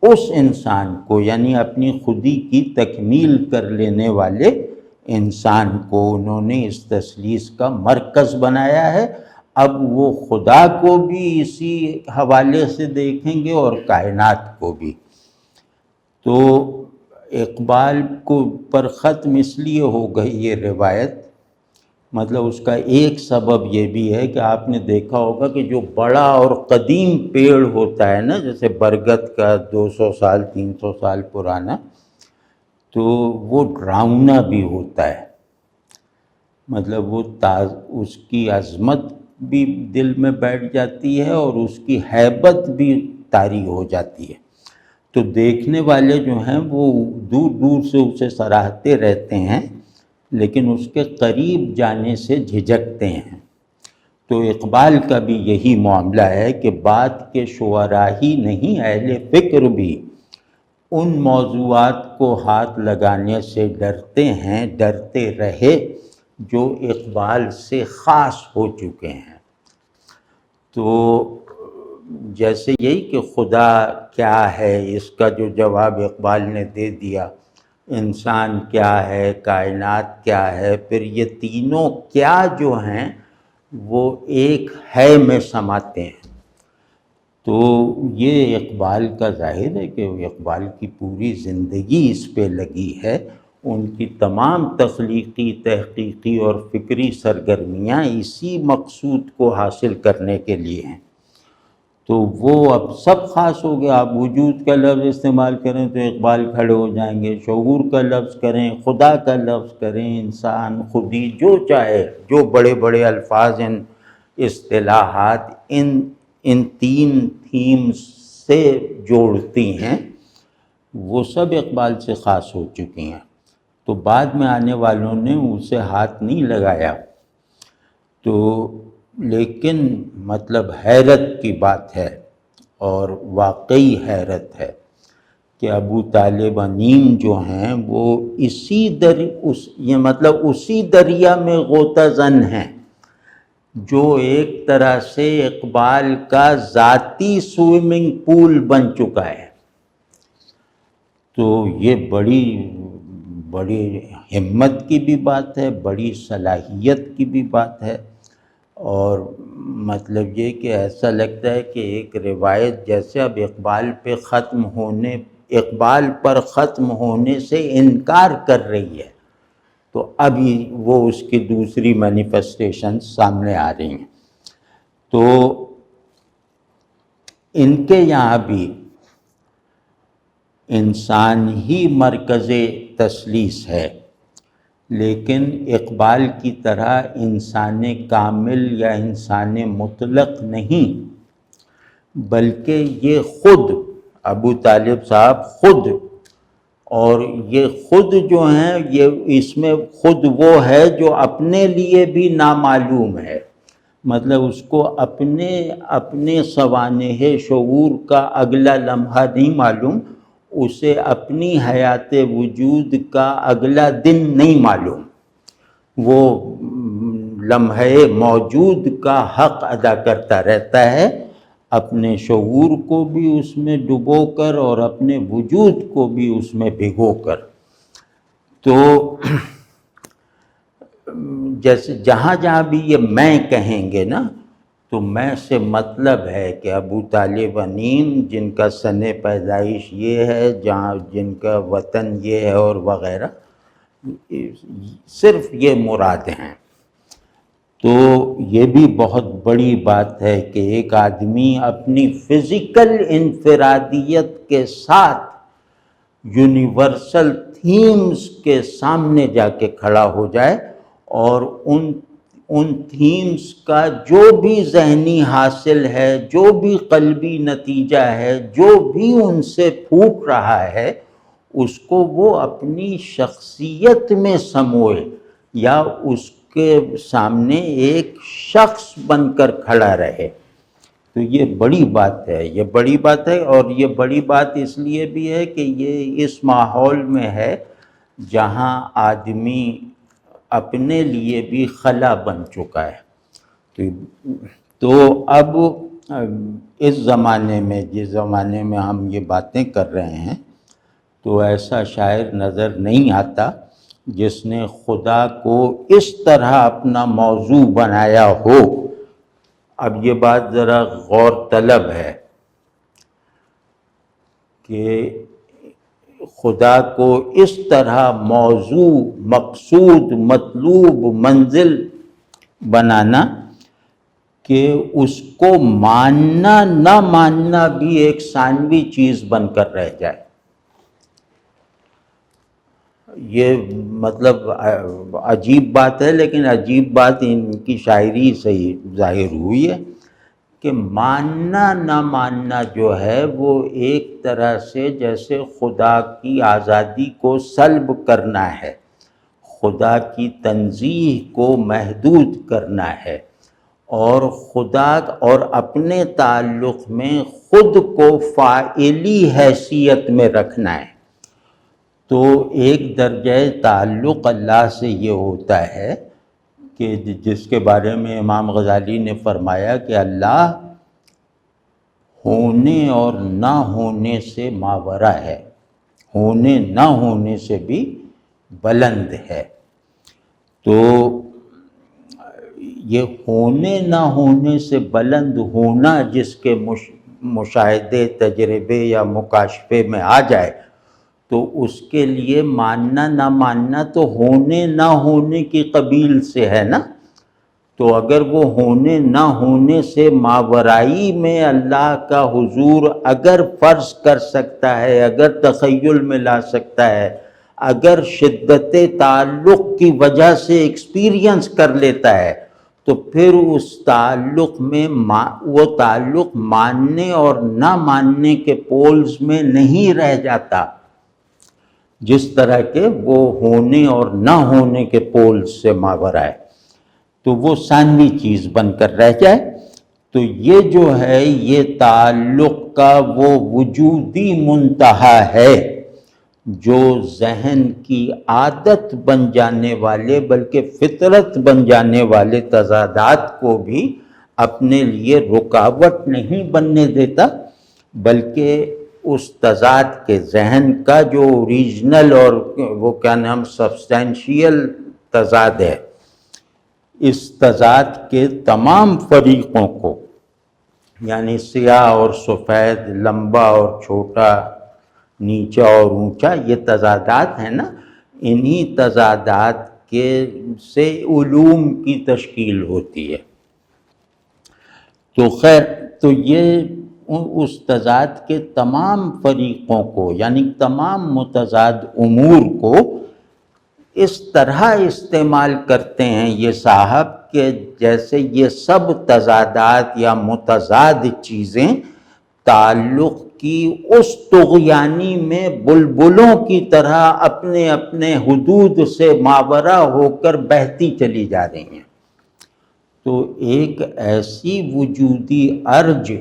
اس انسان کو، یعنی اپنی خودی کی تکمیل کر لینے والے انسان کو انہوں نے اس تثلیث کا مرکز بنایا ہے۔ اب وہ خدا کو بھی اسی حوالے سے دیکھیں گے اور کائنات کو بھی۔ تو اقبال کو پر ختم اس لیے ہو گئی یہ روایت، مطلب اس کا ایک سبب یہ بھی ہے کہ آپ نے دیکھا ہوگا کہ جو بڑا اور قدیم پیڑ ہوتا ہے نا، جیسے برگد کا 200 سال 300 سال پرانا، تو وہ ڈراؤنا بھی ہوتا ہے، مطلب وہ اس کی عظمت بھی دل میں بیٹھ جاتی ہے اور اس کی ہیبت بھی طاری ہو جاتی ہے۔ تو دیکھنے والے جو ہیں وہ دور دور سے اسے سراہتے رہتے ہیں، لیکن اس کے قریب جانے سے جھجکتے ہیں۔ تو اقبال کا بھی یہی معاملہ ہے کہ بات کے شعراء ہی نہیں، اہل فکر بھی ان موضوعات کو ہاتھ لگانے سے ڈرتے ہیں، ڈرتے رہے جو اقبال سے خاص ہو چکے ہیں۔ تو جیسے یہی کہ خدا کیا ہے، اس کا جو جواب اقبال نے دے دیا، انسان کیا ہے، کائنات کیا ہے، پھر یہ تینوں کیا جو ہیں وہ ایک ہے میں سماتے ہیں۔ تو یہ اقبال کا ظاہر ہے کہ اقبال کی پوری زندگی اس پہ لگی ہے، ان کی تمام تخلیقی، تحقیقی اور فکری سرگرمیاں اسی مقصود کو حاصل کرنے کے لیے ہیں۔ تو وہ اب سب خاص ہو گیا. آپ وجود کا لفظ استعمال کریں تو اقبال کھڑے ہو جائیں گے، شعور کا لفظ کریں، خدا کا لفظ کریں، انسان، خودی، جو چاہے، جو بڑے بڑے الفاظ، ان اصطلاحات ان تین تھیمز سے جوڑتی ہیں، وہ سب اقبال سے خاص ہو چکی ہیں. تو بعد میں آنے والوں نے اسے ہاتھ نہیں لگایا. تو لیکن مطلب حیرت کی بات ہے، اور واقعی حیرت ہے کہ ابو طالب نیم جو ہیں وہ اسی دریا میں غوطہ زن ہیں جو ایک طرح سے اقبال کا ذاتی سوئمنگ پول بن چکا ہے. تو یہ بڑی ہمت کی بھی بات ہے، بڑی صلاحیت کی بھی بات ہے. اور مطلب یہ کہ ایسا لگتا ہے کہ ایک روایت جیسے اب اقبال پر ختم ہونے سے انکار کر رہی ہے، تو ابھی وہ اس کی دوسری مینیفیسٹیشن سامنے آ رہی ہیں. تو ان کے یہاں بھی انسان ہی مرکز تثلیث ہے، لیکن اقبال کی طرح انسان کامل یا انسان مطلق نہیں، بلکہ یہ خود ابو طالب صاحب خود، اور یہ خود جو ہیں یہ اس میں خود وہ ہے جو اپنے لیے بھی نامعلوم ہے. مطلب اس کو اپنے سوانح شعور کا اگلا لمحہ نہیں معلوم، اسے اپنی حیات وجود کا اگلا دن نہیں معلوم. وہ لمحے موجود کا حق ادا کرتا رہتا ہے، اپنے شعور کو بھی اس میں ڈبو کر اور اپنے وجود کو بھی اس میں بھگو کر. تو جیسے جہاں جہاں بھی یہ میں کہیں گے نا، تو میں سے مطلب ہے کہ ابو طالب نیم جن کا سن پیدائش یہ ہے، جن کا وطن یہ ہے اور وغیرہ، صرف یہ مراد ہیں. تو یہ بھی بہت بڑی بات ہے کہ ایک آدمی اپنی فزیکل انفرادیت کے ساتھ یونیورسل تھیمز کے سامنے جا کے کھڑا ہو جائے، اور ان تھیمز کا جو بھی ذہنی حاصل ہے، جو بھی قلبی نتیجہ ہے، جو بھی ان سے پھوٹ رہا ہے، اس کو وہ اپنی شخصیت میں سموئے، یا اس کے سامنے ایک شخص بن کر کھڑا رہے. تو یہ بڑی بات ہے، یہ بڑی بات ہے. اور یہ بڑی بات اس لیے بھی ہے کہ یہ اس ماحول میں ہے جہاں آدمی اپنے لیے بھی خلا بن چکا ہے. تو اب اس زمانے میں، جس زمانے میں ہم یہ باتیں کر رہے ہیں، تو ایسا شاعر نظر نہیں آتا جس نے خدا کو اس طرح اپنا موضوع بنایا ہو. اب یہ بات ذرا غور طلب ہے کہ خدا کو اس طرح موضوع، مقصود، مطلوب، منزل بنانا کہ اس کو ماننا نہ ماننا بھی ایک ثانوی چیز بن کر رہ جائے. یہ مطلب عجیب بات ہے، لیکن عجیب بات ان کی شاعری سے ہی ظاہر ہوئی ہے کہ ماننا نہ ماننا جو ہے وہ ایک طرح سے جیسے خدا کی آزادی کو سلب کرنا ہے، خدا کی تنزیہ کو محدود کرنا ہے، اور خدا اور اپنے تعلق میں خود کو فاعلی حیثیت میں رکھنا ہے. تو ایک درجہ تعلق اللہ سے یہ ہوتا ہے کہ جس کے بارے میں امام غزالی نے فرمایا کہ اللہ ہونے اور نہ ہونے سے ماورا ہے، ہونے نہ ہونے سے بھی بلند ہے. تو یہ ہونے نہ ہونے سے بلند ہونا جس کے مشاہدے، تجربے یا مکاشفے میں آ جائے، تو اس کے لیے ماننا نہ ماننا تو ہونے نہ ہونے کی قبیل سے ہے نا. تو اگر وہ ہونے نہ ہونے سے ماورائی میں اللہ کا حضور اگر فرض کر سکتا ہے، اگر تخیل میں لا سکتا ہے، اگر شدت تعلق کی وجہ سے ایکسپیرینس کر لیتا ہے، تو پھر اس تعلق میں وہ تعلق ماننے اور نہ ماننے کے پولز میں نہیں رہ جاتا، جس طرح کہ وہ ہونے اور نہ ہونے کے پولز سے ماورا ہے، تو وہ ثانوی چیز بن کر رہ جائے۔ تو یہ جو ہے یہ تعلق کا وہ وجودی منتہا ہے جو ذہن کی عادت بن جانے والے بلکہ فطرت بن جانے والے تضادات کو بھی اپنے لیے رکاوٹ نہیں بننے دیتا، بلکہ اس تضاد کے ذہن کا جو اوریجنل اور وہ کیا نام سبسٹینشیل تضاد ہے، اس تضاد کے تمام فریقوں کو، یعنی سیاہ اور سفید، لمبا اور چھوٹا، نیچا اور اونچا، یہ تضادات ہیں نا، انہی تضادات کے سے علوم کی تشکیل ہوتی ہے۔ تو خیر، تو یہ اس تضاد کے تمام فریقوں کو، یعنی تمام متضاد امور کو اس طرح استعمال کرتے ہیں یہ صاحب کہ جیسے یہ سب تضادات یا متضاد چیزیں تعلق کی اس طغیانی میں بلبلوں کی طرح اپنے اپنے حدود سے ماورا ہو کر بہتی چلی جا رہی ہیں۔ تو ایک ایسی وجودی ارج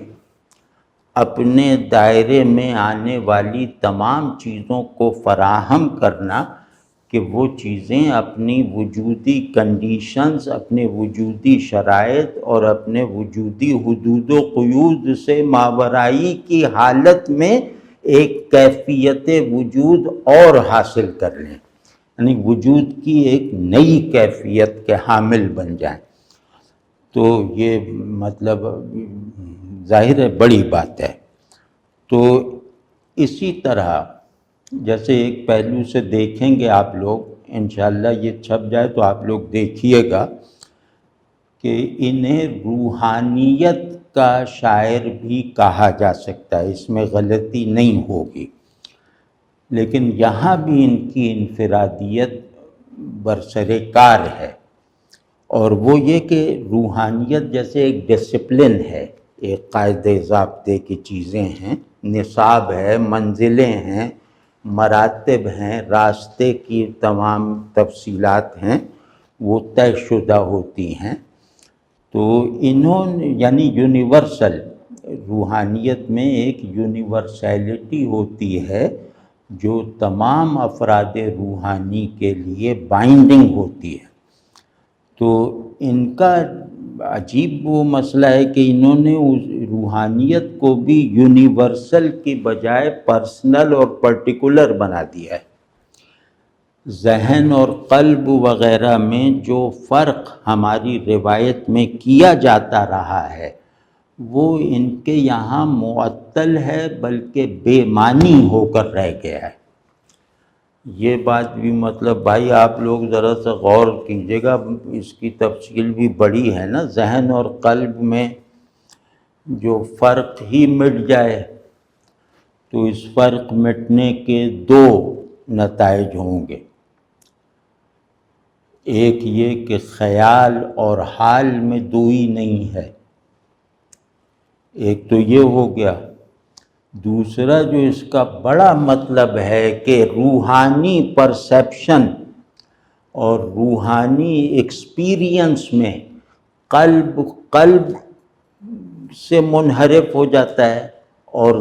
اپنے دائرے میں آنے والی تمام چیزوں کو فراہم کرنا کہ وہ چیزیں اپنی وجودی کنڈیشنز، اپنے وجودی شرائط اور اپنے وجودی حدود و قیود سے ماورائی کی حالت میں ایک کیفیت وجود اور حاصل کر لیں، یعنی وجود کی ایک نئی کیفیت کے حامل بن جائیں۔ تو یہ مطلب ظاہر ہے بڑی بات ہے۔ تو اسی طرح جیسے ایک پہلو سے دیکھیں گے آپ لوگ، انشاءاللہ یہ چھپ جائے تو آپ لوگ دیکھیے گا کہ انہیں روحانیت کا شاعر بھی کہا جا سکتا ہے، اس میں غلطی نہیں ہوگی، لیکن یہاں بھی ان کی انفرادیت برسر کار ہے، اور وہ یہ کہ روحانیت جیسے ایک ڈسپلن ہے، ایک قاعدے ضابطے کی چیزیں ہیں، نصاب ہے، منزلیں ہیں، مراتب ہیں، راستے کی تمام تفصیلات ہیں، وہ طے شدہ ہوتی ہیں۔ تو انہوں نے یعنی یونیورسل، روحانیت میں ایک یونیورسیلٹی ہوتی ہے جو تمام افراد روحانی کے لیے بائنڈنگ ہوتی ہے۔ تو ان کا عجیب وہ مسئلہ ہے کہ انہوں نے روحانیت کو بھی یونیورسل کی بجائے پرسنل اور پرٹیکولر بنا دیا ہے۔ ذہن اور قلب وغیرہ میں جو فرق ہماری روایت میں کیا جاتا رہا ہے وہ ان کے یہاں معطل ہے، بلکہ بے معنی ہو کر رہ گیا ہے۔ یہ بات بھی مطلب بھائی آپ لوگ ذرا سا غور کیجیے گا، اس کی تفصیل بھی بڑی ہے نا۔ ذہن اور قلب میں جو فرق ہی مٹ جائے تو اس فرق مٹنے کے دو نتائج ہوں گے، ایک یہ کہ خیال اور حال میں دوئی نہیں ہے، ایک تو یہ ہو گیا۔ دوسرا جو اس کا بڑا مطلب ہے کہ روحانی پرسیپشن اور روحانی ایکسپیرینس میں قلب سے منحرف ہو جاتا ہے اور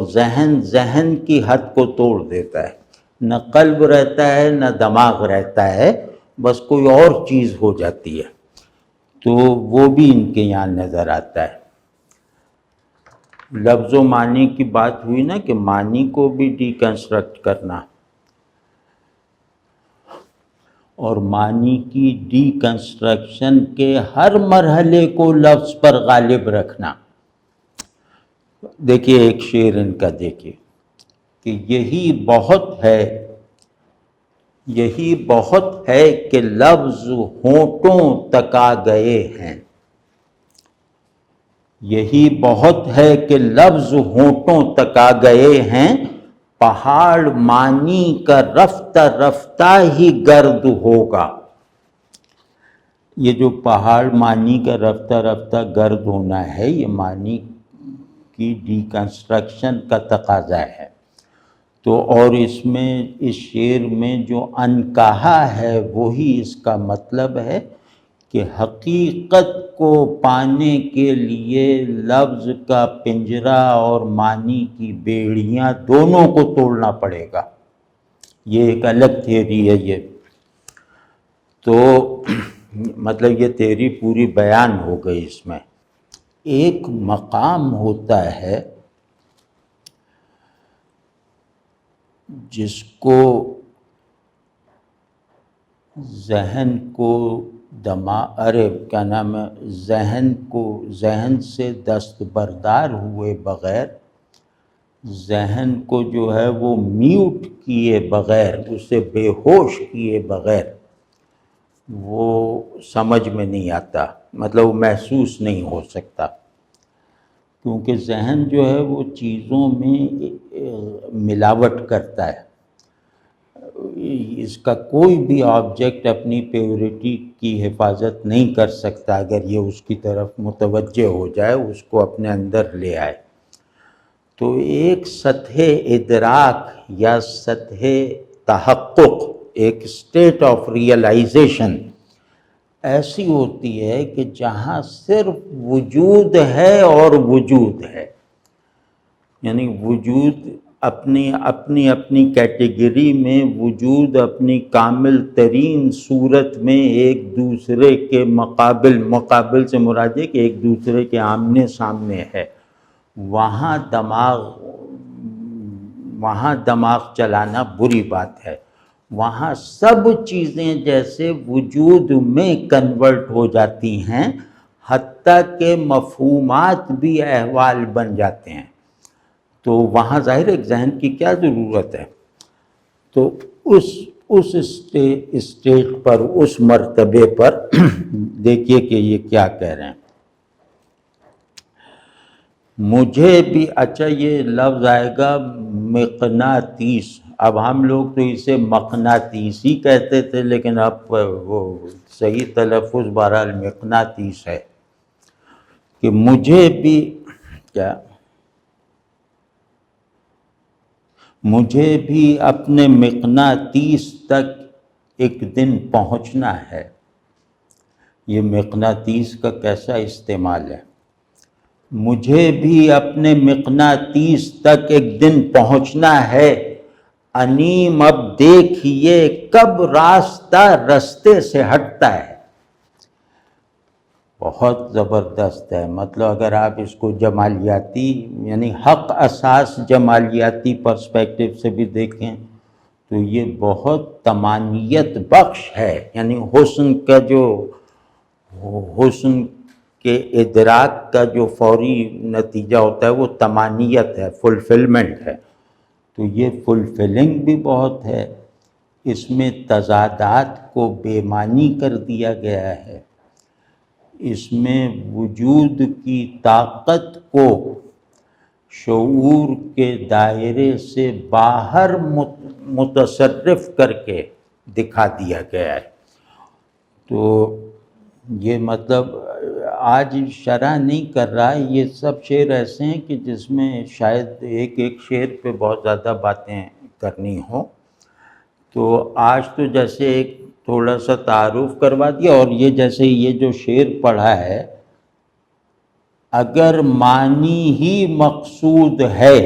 ذہن کی حد کو توڑ دیتا ہے، نہ قلب رہتا ہے نہ دماغ رہتا ہے، بس کوئی اور چیز ہو جاتی ہے۔ تو وہ بھی ان کے یہاں نظر آتا ہے۔ لفظ و معنی کی بات ہوئی نا کہ معنی کو بھی ڈی کنسٹرکٹ کرنا اور معنی کی ڈی کنسٹرکشن کے ہر مرحلے کو لفظ پر غالب رکھنا۔ دیکھیے ایک شعر ان کا دیکھیے کہ یہی بہت ہے کہ لفظ ہونٹوں تک آ گئے ہیں، یہی بہت ہے کہ لفظ ہونٹوں تک آ گئے ہیں، پہاڑ معنی کا رفتہ رفتہ ہی گرد ہوگا۔ یہ جو پہاڑ معنی کا رفتہ رفتہ گرد ہونا ہے، یہ معنی کی ڈیکنسٹرکشن کا تقاضا ہے۔ تو اور اس میں، اس شعر میں جو ان کہا ہے وہی اس کا مطلب ہے کہ حقیقت کو پانے کے لیے لفظ کا پنجرہ اور معنی کی بیڑیاں دونوں کو توڑنا پڑے گا۔ یہ ایک الگ تھیوری ہے یہ۔ تو مطلب یہ تھیوری پوری بیان ہو گئی اس میں۔ ایک مقام ہوتا ہے جس کو ذہن کو کیا نام ہے، ذہن سے دستبردار ہوئے بغیر، ذہن کو جو ہے وہ میوٹ کیے بغیر، اسے بے ہوش کیے بغیر وہ سمجھ میں نہیں آتا، مطلب وہ محسوس نہیں ہو سکتا، کیونکہ ذہن جو ہے وہ چیزوں میں ملاوٹ کرتا ہے۔ اس کا کوئی بھی آبجیکٹ اپنی پیورٹی کی حفاظت نہیں کر سکتا اگر یہ اس کی طرف متوجہ ہو جائے، اس کو اپنے اندر لے آئے۔ تو ایک سطح ادراک یا سطح تحقق، ایک اسٹیٹ آف ریئلائزیشن ایسی ہوتی ہے کہ جہاں صرف وجود ہے اور وجود ہے، یعنی وجود اپنی کیٹیگری میں، وجود اپنی کامل ترین صورت میں ایک دوسرے کے مقابل سے مراد ہے کہ ایک دوسرے کے آمنے سامنے ہے۔ وہاں دماغ چلانا بری بات ہے۔ وہاں سب چیزیں جیسے وجود میں کنورٹ ہو جاتی ہیں، حتیٰ کہ مفہومات بھی احوال بن جاتے ہیں۔ تو وہاں ظاہر ہے ذہن کی کیا ضرورت ہے؟ تو اس اسٹیٹ پر، اس مرتبے پر دیکھیے کہ یہ کیا کہہ رہے ہیں۔ مجھے بھی، اچھا یہ لفظ آئے گا مقناطیس، اب ہم لوگ تو اسے مقناطیسی کہتے تھے، لیکن اب وہ صحیح تلفظ بہرحال مقناطیس ہے، کہ مجھے بھی اپنے مقناطیس تک ایک دن پہنچنا ہے۔ یہ مقناطیس کا کیسا استعمال ہے؟ مجھے بھی اپنے مقناطیس تک ایک دن پہنچنا ہے، انیم اب دیکھیے کب راستہ رستے سے ہٹتا ہے۔ بہت زبردست ہے، مطلب اگر آپ اس کو جمالیاتی، یعنی حق اساس جمالیاتی پرسپیکٹیو سے بھی دیکھیں تو یہ بہت طمانیت بخش ہے، یعنی حسن کے ادراک کا جو فوری نتیجہ ہوتا ہے وہ طمانیت ہے، فلفلمنٹ ہے۔ تو یہ فلفلنگ بھی بہت ہے، اس میں تضادات کو بے معنی کر دیا گیا ہے، اس میں وجود کی طاقت کو شعور کے دائرے سے باہر متصرف کر کے دکھا دیا گیا ہے۔ تو یہ مطلب آج شرح نہیں کر رہا، یہ سب شعر ایسے ہیں کہ جس میں شاید ایک شعر پہ بہت زیادہ باتیں کرنی ہوں، تو آج تو جیسے ایک تھوڑا سا تعارف کروا دیا، اور یہ جیسے یہ جو شعر پڑھا ہے، اگر معنی ہی مقصود ہے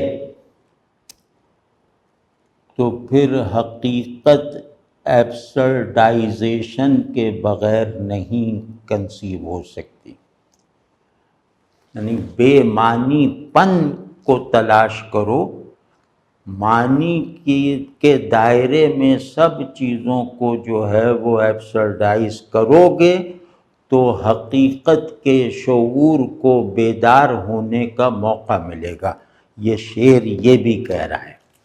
تو پھر حقیقت ایبسرڈائزیشن کے بغیر نہیں کنسیو ہو سکتی، یعنی بے معنی پن کو تلاش کرو، معنی کے دائرے میں سب چیزوں کو جو ہے وہ ایبسرڈائز کرو گے تو حقیقت کے شعور کو بیدار ہونے کا موقع ملے گا۔ یہ شعر یہ بھی کہہ رہا ہے۔